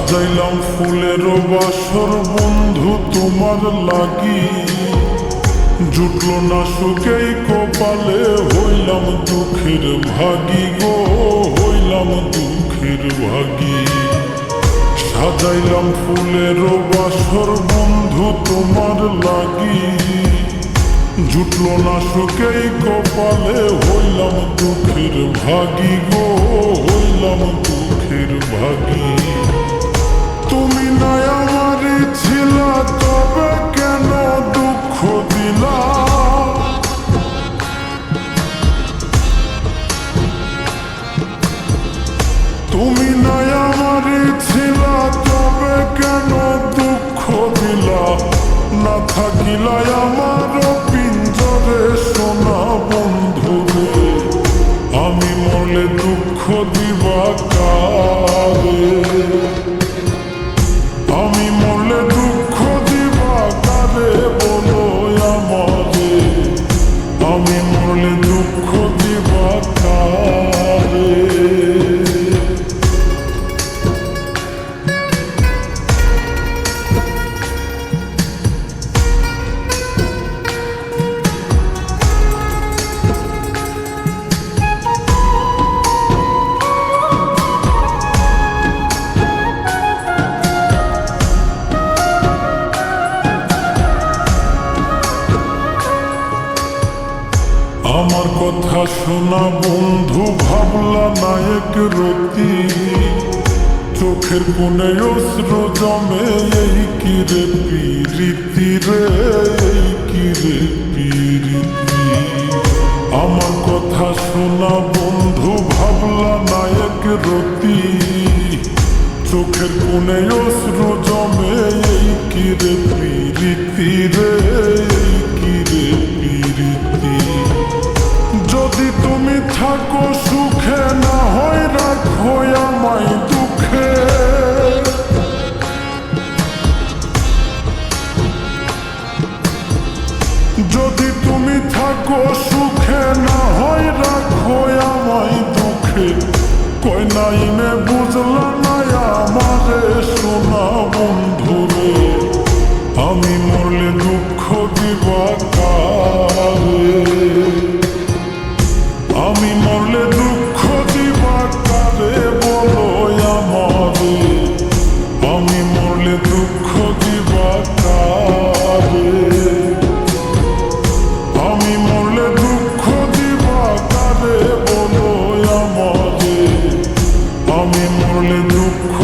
সাজাইলাম ফুলের বাসর বন্ধু তোমার লাগি, জুটলো না সুখেই কপালে, হইলাম দুঃখের ভাগী গো, হইলাম দুঃখের ভাগী। সাজাইলাম ফুলের বাসর বন্ধু তোমার লাগি, জুটলো না সুখেই কপালে, হইলাম দুঃখের ভাগী গো, হইলাম দুঃখের ভাগী। তুমি নাই আমারই ছিলা, তবে কেন দুঃখ দিলা? তুমি নাই আমারই ছিলা, তবে কেন দুঃখ দিলা? না থাকিলাই আমার পিঞ্জরে সোনা বন্ধুরে, আমি মরলে দুঃখ দিবা কারে? আমি মরলে দুঃখ দিবা কারে বলো আমারে, আমি মরলে দুঃখ দিবা কারে? আমার কথা শোনা বন্ধু, ভাবলা নায়ক রতি, চোখের কোণে অশ্রু জমে, এই কি রে পিরিতি রে, এই কি রে পিরিতি। আমার কথা শোনা বন্ধু, ভাবলা নায়ক রতি, চোখের কোণে অশ্রু জমে, এই কি রে পিরিতি রে, এই কি রে পিরিতি। যদি তুমি থাকো সুখে, না হয় রাখো আমায় দুঃখে। যদি তুমি থাকো সুখে, না হয় রাখো আমায় দুঃখে। কই নাই নে বুঝলা না আমারে সোনা বন্ধুরে, আমি মরলে দুঃখ দিবা কারে? আমি মরলে দুঃখ দিবা কারে বলো আমারে, আমি মরলে দুঃখ দিবা কারে? আমি মরলে দুঃখ দিবা কারে বলো আমারে, আমি মরলে দুঃখ